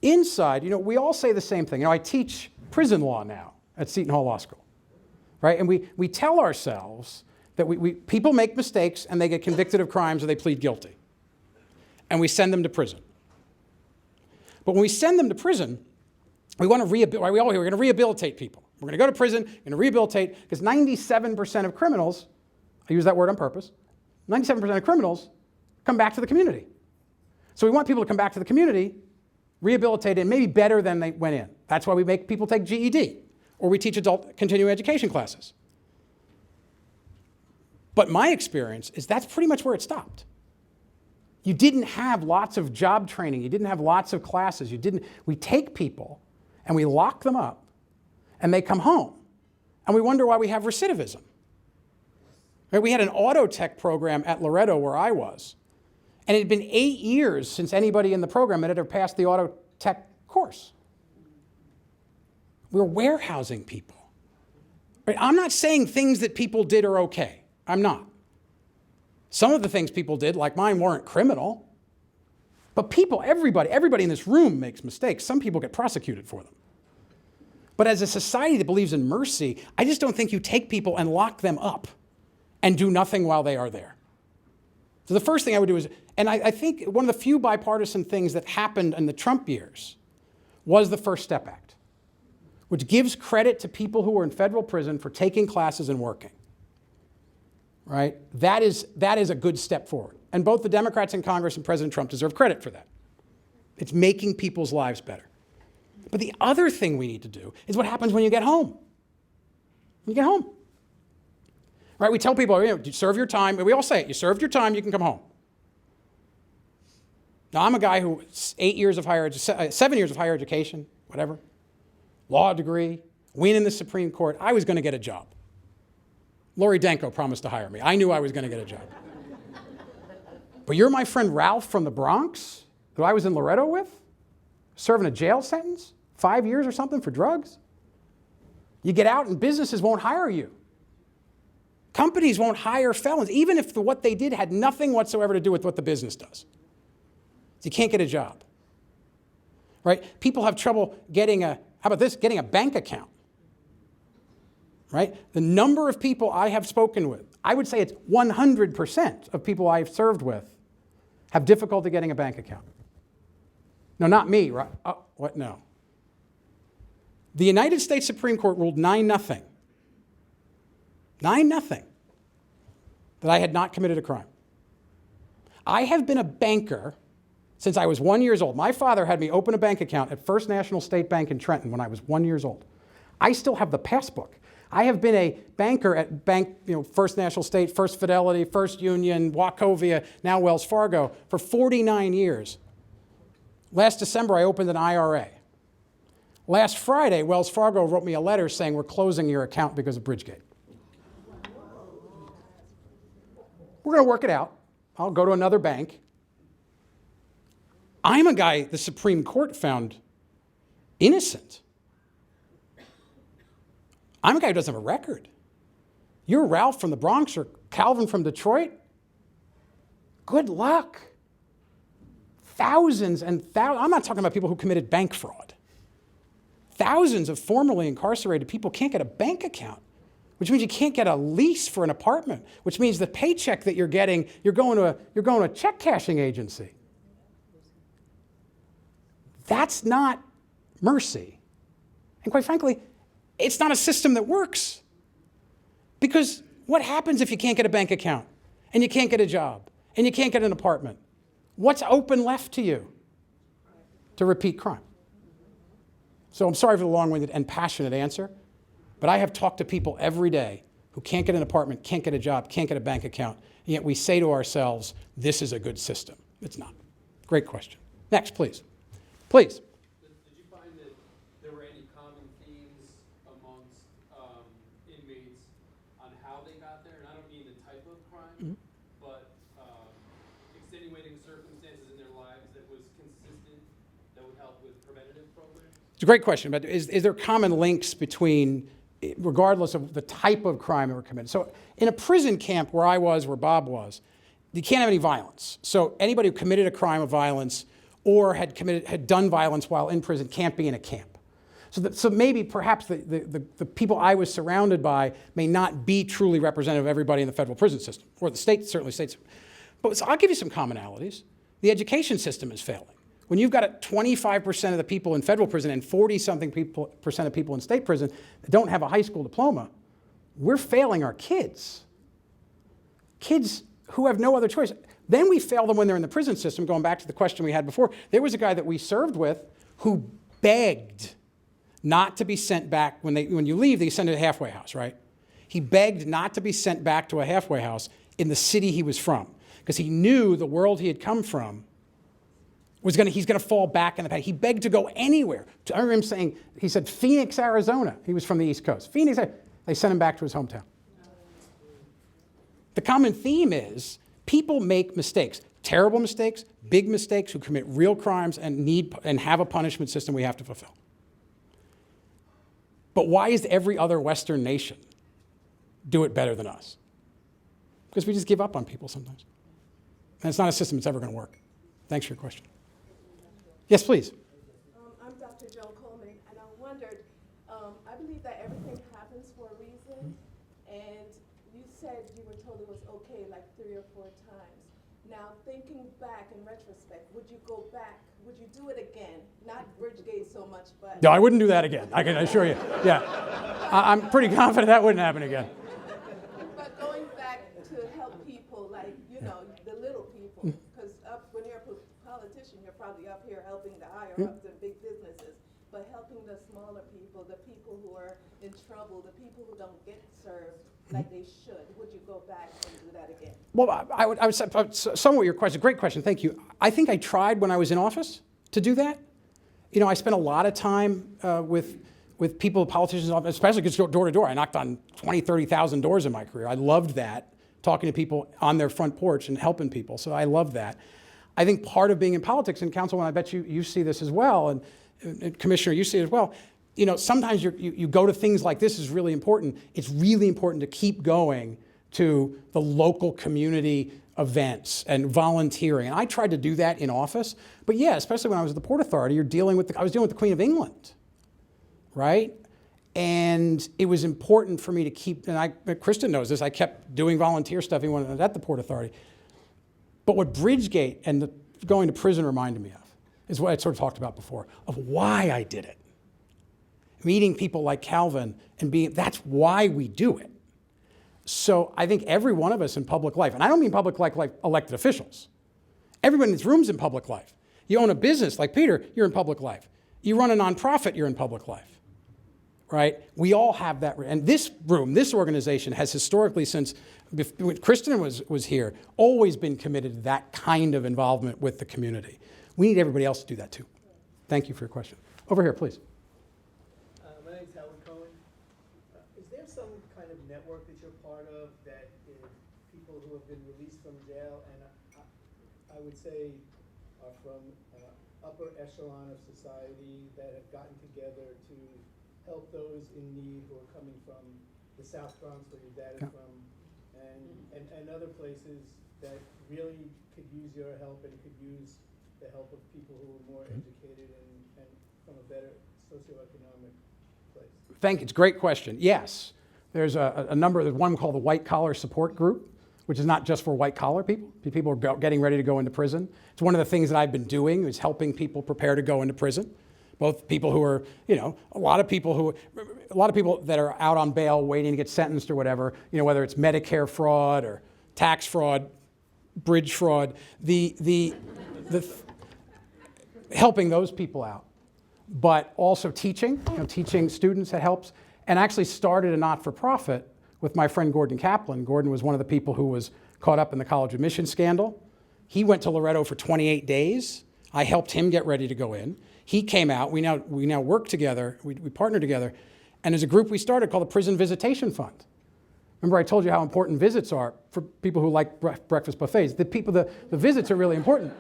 B: Inside, we all say the same thing. I teach prison law now at Seton Hall Law School, right? And we tell ourselves that people make mistakes and they get convicted of crimes or they plead guilty. And we send them to prison. But when we send them to prison, we want to rehabilitate. We all hear we're going to rehabilitate people. We're going to go to prison, we're going to rehabilitate, because 97% of criminals, I use that word on purpose, 97% of criminals come back to the community. So we want people to come back to the community, rehabilitated, and maybe better than they went in. That's why we make people take GED, or we teach adult continuing education classes. But my experience is that's pretty much where it stopped. You didn't have lots of job training. You didn't have lots of classes. We take people and we lock them up and they come home. And we wonder why we have recidivism. Right? We had an auto tech program at Loretto where I was. And it had been 8 years since anybody in the program had ever passed the auto tech course. We were warehousing people. Right? I'm not saying things that people did are okay. I'm not. Some of the things people did, like mine, weren't criminal. But people, everybody in this room makes mistakes. Some people get prosecuted for them. But as a society that believes in mercy, I just don't think you take people and lock them up and do nothing while they are there. So the first thing I would do is, and I think one of the few bipartisan things that happened in the Trump years was the First Step Act, which gives credit to people who were in federal prison for taking classes and working. Right? That is a good step forward. And both the Democrats in Congress and President Trump deserve credit for that. It's making people's lives better. But the other thing we need to do is what happens when you get home. When you get home. Right? We tell people, you serve your time. We all say it. You served your time, you can come home. Now, I'm a guy who 7 years of higher education, whatever, law degree, win in the Supreme Court. I was going to get a job. Lori Danko promised to hire me. I knew I was going to get a job. But you're my friend Ralph from the Bronx, who I was in Loretto with, serving a jail sentence, 5 years or something for drugs. You get out and businesses won't hire you. Companies won't hire felons, even if what they did had nothing whatsoever to do with what the business does. You can't get a job. Right? People have trouble getting getting a bank account. Right? The number of people I have spoken with, I would say it's 100% of people I've served with have difficulty getting a bank account. No, not me, right? What? No. The United States Supreme Court ruled 9-0. 9-0. That I had not committed a crime. I have been a banker since I was 1 year old. My father had me open a bank account at First National State Bank in Trenton when I was 1 year old. I still have the passbook. I have been a banker at First National State, First Fidelity, First Union, Wachovia, now Wells Fargo, for 49 years. Last December, I opened an IRA. Last Friday, Wells Fargo wrote me a letter saying, we're closing your account because of Bridgegate. We're going to work it out. I'll go to another bank. I'm a guy the Supreme Court found innocent. I'm a guy who doesn't have a record. You're Ralph from the Bronx or Calvin from Detroit. Good luck. Thousands and thousands. I'm not talking about people who committed bank fraud. Thousands of formerly incarcerated people can't get a bank account, which means you can't get a lease for an apartment, which means the paycheck that you're getting, you're going to a check cashing agency. That's not mercy. And quite frankly, it's not a system that works. Because what happens if you can't get a bank account and you can't get a job and you can't get an apartment? What's open left to you to repeat crime? So I'm sorry for the long-winded and passionate answer, but I have talked to people every day who can't get an apartment, can't get a job, can't get a bank account, and yet we say to ourselves, this is a good system. It's not. Great question. Next, please. Please.
E: Did you find that there were any common themes amongst inmates on how they got there? And I don't mean the type of crime, but extenuating circumstances in their lives that was consistent, that would help with preventative programs?
B: It's a great question, but is there common links between, regardless of the type of crime that were committed? So in a prison camp where I was, where Bob was, you can't have any violence. So anybody who committed a crime of violence or had done violence while in prison can't be in a camp. So maybe perhaps the people I was surrounded by may not be truly representative of everybody in the federal prison system, or the state, certainly states. But so I'll give you some commonalities. The education system is failing. When you've got 25% of the people in federal prison and 40-something percent of people in state prison that don't have a high school diploma, we're failing our kids. Kids who have no other choice. Then we fail them when they're in the prison system, going back to the question we had before. There was a guy that we served with who begged not to be sent back. When you leave, they send you to a halfway house, right? He begged not to be sent back to a halfway house in the city he was from, because he knew the world he had come from he's going to fall back in the past. He begged to go anywhere. I remember him saying, he said, Phoenix, Arizona. He was from the East Coast. Phoenix, they sent him back to his hometown. The common theme is people make mistakes, terrible mistakes, big mistakes, who commit real crimes and have a punishment system we have to fulfill. But why is every other Western nation do it better than us? Because we just give up on people sometimes. And it's not a system that's ever going to work. Thanks for your question. Yes, please.
F: I'm Dr. Joan Coleman, and I wondered, I believe that everything happens for a reason, and you said you were told it was okay like 3 or 4 times. Now, thinking back in retrospect, would you go back? Would you do it again? Not Bridgegate so much, but...
B: No, I wouldn't do that again, I can assure you. Yeah, I'm pretty confident that wouldn't happen again.
F: But going back to help people, like, you know, the little people, because when you're a politician, you're probably up here helping the higher-ups and big businesses, but helping the smaller people, the people who are in trouble, the people who don't get served like they should, would you go back and do that again?
B: Well, I would say, somewhat your question, great question, thank you. I think I tried when I was in office to do that. You know, I spent a lot of time with people, politicians, especially because door to door. I knocked on 20, 30,000 doors in my career. I loved that, talking to people on their front porch and helping people, so I loved that. I think part of being in politics, and Councilwoman, I bet you see this as well, and Commissioner, you see it as well. You know, sometimes you go to things like this is really important. It's really important to keep going to the local community events and volunteering. And I tried to do that in office. But yeah, especially when I was at the Port Authority, I was dealing with the Queen of England, right? And it was important for me to keep, and Kristen knows this, I kept doing volunteer stuff even when I was at the Port Authority. But what Bridgegate and going to prison reminded me of is what I sort of talked about before, of why I did it. Meeting people like Calvin and that's why we do it. So I think every one of us in public life, and I don't mean public life like elected officials. Everyone in this room's in public life. You own a business like Peter, you're in public life. You run a nonprofit, you're in public life, right? We all have that. And this room, this organization has historically, since when Kristen was here, always been committed to that kind of involvement with the community. We need everybody else to do that too. Thank you for your question. Over here, please.
G: My name's Howard Cohen. Is there some kind of network that you're part of that is people who have been released from jail and I would say are from upper echelon of society that have gotten together to help those in need who are coming from the South Bronx where your dad is from and other places that really could use your help and could use the help of people who are more educated and from a better socioeconomic place?
B: Thank you. It's a great question. Yes, there's a number. There's one called the White Collar Support Group, which is not just for white collar people. People are getting ready to go into prison. It's one of the things that I've been doing is helping people prepare to go into prison. Both people who are, you know, a lot of people that are out on bail waiting to get sentenced or whatever, you know, whether it's Medicare fraud or tax fraud, bridge fraud, helping those people out. But also teaching, teaching students, that helps. And actually started a not-for-profit with my friend Gordon Kaplan. Gordon was one of the people who was caught up in the college admission scandal. He went to Loretto for 28 days. I helped him get ready to go in. He came out. We now work together. We partner together. And there's a group we started called the Prison Visitation Fund. Remember I told you how important visits are for people who like breakfast buffets. The visits are really important.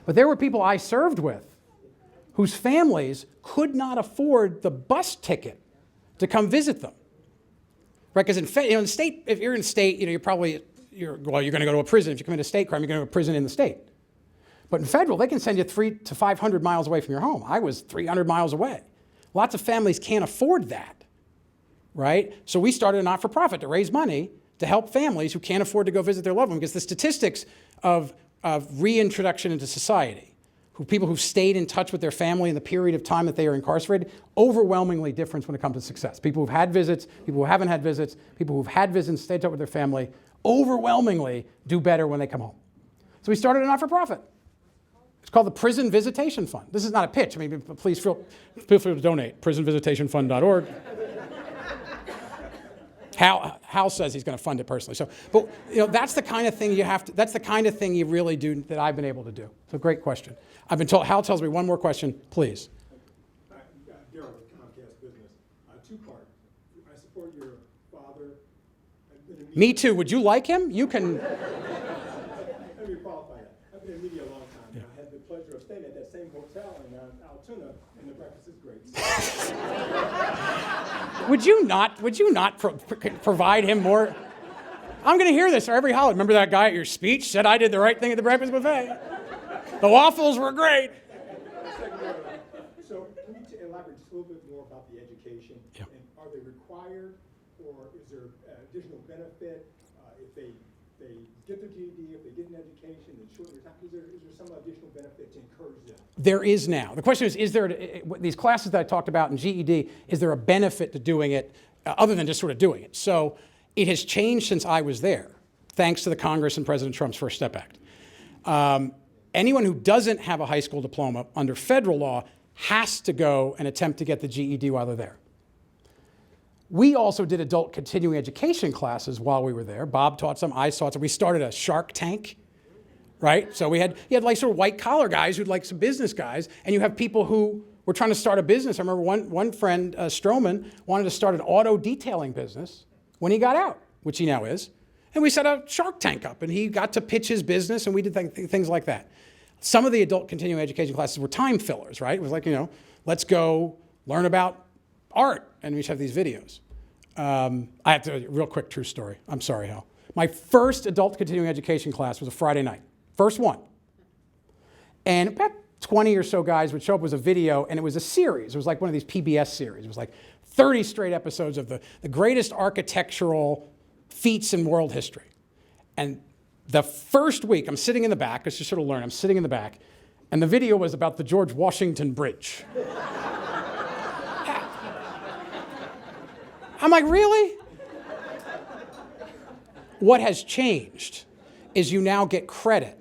B: But there were people I served with whose families could not afford the bus ticket to come visit them. Right? Because in state, if you're in state, you're going to go to a prison. If you commit a state crime, you're going to go to a prison in the state. But in federal, they can send you 300 to 500 miles away from your home. I was 300 miles away. Lots of families can't afford that, right? So we started a not-for-profit to raise money to help families who can't afford to go visit their loved one, because the statistics of reintroduction into society, people who've stayed in touch with their family in the period of time that they are incarcerated, overwhelmingly different when it comes to success. People who've had visits, people who haven't had visits, people who've had visits and stayed in touch with their family, overwhelmingly do better when they come home. So we started a not-for-profit. It's called the Prison Visitation Fund. This is not a pitch. I mean, please feel free to donate. prisonvisitationfund.org. Hal says he's going to fund it personally. So, but that's the kind of thing you have to. That's the kind of thing you really do that I've been able to do. So, great question. I've been told. Hal tells me one more question, please.
C: Daryl with Comcast Business. Two-part. I support your father.
B: Me too. Would you like him? You can.
C: Let me qualify that. I've been in media a long time. Yeah. I had the pleasure of staying at that same hotel in Altoona, and the breakfast is great.
B: Would you not provide him more? I'm going to hear this every holiday. Remember that guy at your speech said I did the right thing at the breakfast buffet? The waffles were great.
C: So can you elaborate just a little bit more about the education?
B: Yeah.
C: And are they required, or is there additional benefit if they get their GED, if they get an education, and shorten their time? Is there some additional benefit to encourage them? There
B: is now. The question is there, these classes that I talked about in GED, is there a benefit to doing it other than just sort of doing it? So it has changed since I was there, thanks to the Congress and President Trump's First Step Act. Anyone who doesn't have a high school diploma under federal law has to go and attempt to get the GED while they're there. We also did adult continuing education classes while we were there. Bob taught some, I taught some. We started a Shark Tank, right? So you had like sort of white collar guys who'd like some business guys, and you have people who were trying to start a business. I remember one friend, Stroman, wanted to start an auto detailing business when he got out, which he now is. And we set a Shark Tank up, and he got to pitch his business, and we did things like that. Some of the adult continuing education classes were time fillers, right? It was like, let's go learn about art, and we should have these videos. I have to tell you a real quick true story. I'm sorry, Hal. My first adult continuing education class was a Friday night. First one. And about 20 or so guys would show up with a video, and it was a series. It was like one of these PBS series. It was like 30 straight episodes of the greatest architectural feats in world history. And the first week, I'm sitting in the back. Let's just sort of learn. I'm sitting in the back. And the video was about the George Washington Bridge. I'm like, really? What has changed is you now get credit.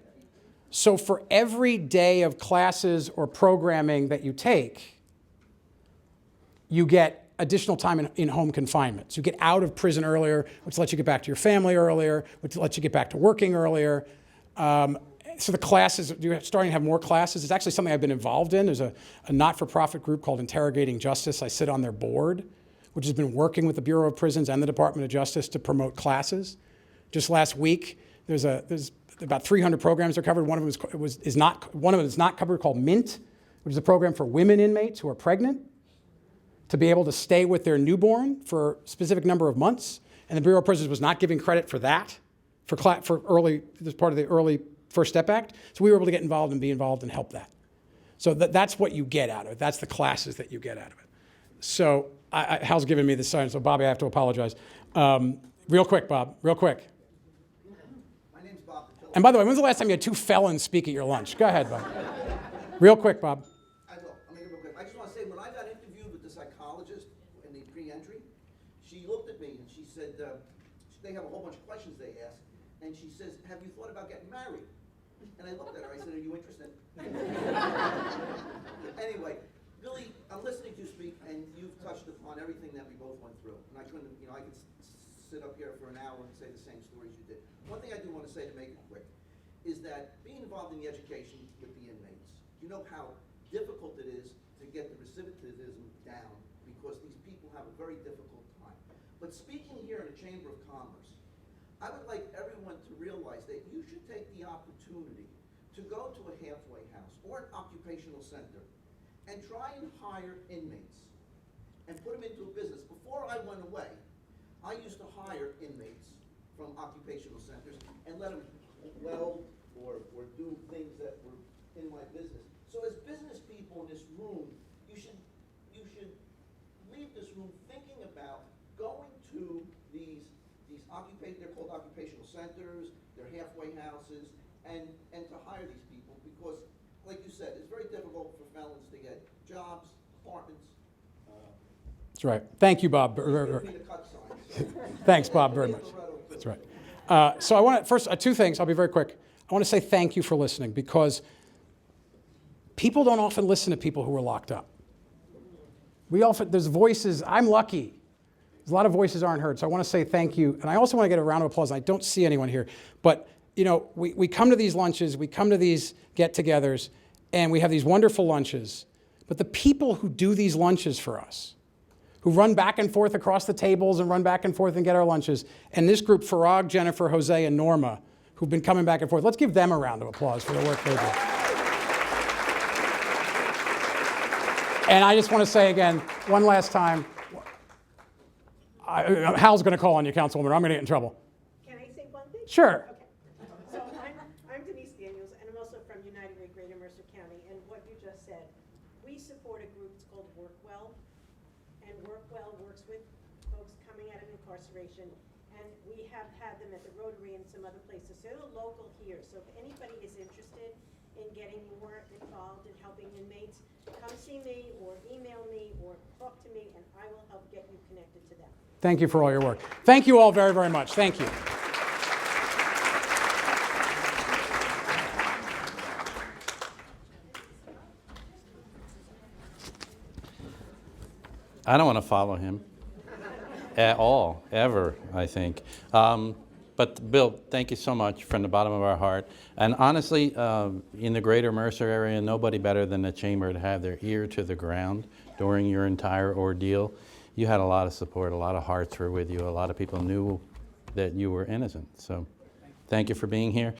B: So for every day of classes or programming that you take, you get additional time in home confinement. So you get out of prison earlier, which lets you get back to your family earlier, which lets you get back to working earlier. So the classes, you're starting to have more classes. It's actually something I've been involved in. There's a not-for-profit group called Interrogating Justice. I sit on their board, which has been working with the Bureau of Prisons and the Department of Justice to promote classes. Just last week, there's about 300 programs are covered. One of them is not covered, called MINT, which is a program for women inmates who are pregnant to be able to stay with their newborn for a specific number of months. And the Bureau of Prisons was not giving credit for that, as part of the early First Step Act. So we were able to get involved and be involved and help that. So that's what you get out of it. That's the classes that you get out of it. So Hal's giving me the sign, so Bobby, I have to apologize. Real quick, Bob, real quick.
H: My name's Bob.
B: And by the way, when's the last time you had two felons speak at your lunch? Go ahead, Bob. Real quick, Bob.
H: I will. I'll make it real quick. I just want to say, when I got interviewed with the psychologist in the pre-entry, she looked at me and she said, they have a whole bunch of questions they ask, and she says, have you thought about getting married? And I looked at her, I said, are you interested? Anyway, Billy, I'm listening to you speak, and you've touched upon everything that we both went through. And I couldn't, I could sit up here for an hour and say the same stories you did. One thing I do want to say to make it quick is that being involved in the education with the inmates, you know how difficult it is to get the recidivism down, because these people have a very difficult time. But speaking here in the Chamber of Commerce, I would like everyone to realize that you should take the opportunity to go to a halfway house or an occupational center and try and hire inmates and put them into a business. Before I went away, I used to hire inmates from occupational centers and let them weld or do things that were in my business. So as business people in this room, you should leave this room thinking about going to these they're called occupational centers, they're halfway houses, and to hire these people, because, like you said, it's very difficult for felons to get jobs, apartments.
B: That's right. Thank you, Bob.
H: Give me the cut signs.
B: Thanks, Bob, very much. That's right. So I want to, first, two things. I'll be very quick. I want to say thank you for listening, because people don't often listen to people who are locked up. There's voices. I'm lucky. There's a lot of voices aren't heard. So I want to say thank you. And I also want to get a round of applause. I don't see anyone here. But, you know, we come to these lunches, we come to these get-togethers, and we have these wonderful lunches. But the people who do these lunches for us, who run back and forth across the tables and run back and forth and get our lunches, and this group, Farag, Jennifer, Jose, and Norma, who've been coming back and forth, let's give them a round of applause for the work they do. And I just want to say again, one last time, Hal's going to call on you, Councilwoman, or I'm going to get in trouble.
I: Can I say one thing?
B: Sure.
I: Okay. So I'm Denise Daniels, and I'm also from United Way Greater Mercer County. And what you just said, we support a group, it's called Workwell. And Workwell works with folks coming out of incarceration. And we have had them at the Rotary and some other places. So they're local here. So if anybody is interested in getting more involved in helping inmates, come see me or email me or talk to me, and I will help get you connected to them.
B: Thank you for all your work. Thank you all very, very much. Thank you.
A: I don't want to follow him at all, ever, I think. But Bill, thank you so much from the bottom of our heart. And honestly, in the greater Mercer area, nobody better than the Chamber to have their ear to the ground during your entire ordeal. You had a lot of support, a lot of hearts were with you, a lot of people knew that you were innocent. So thank you for being here.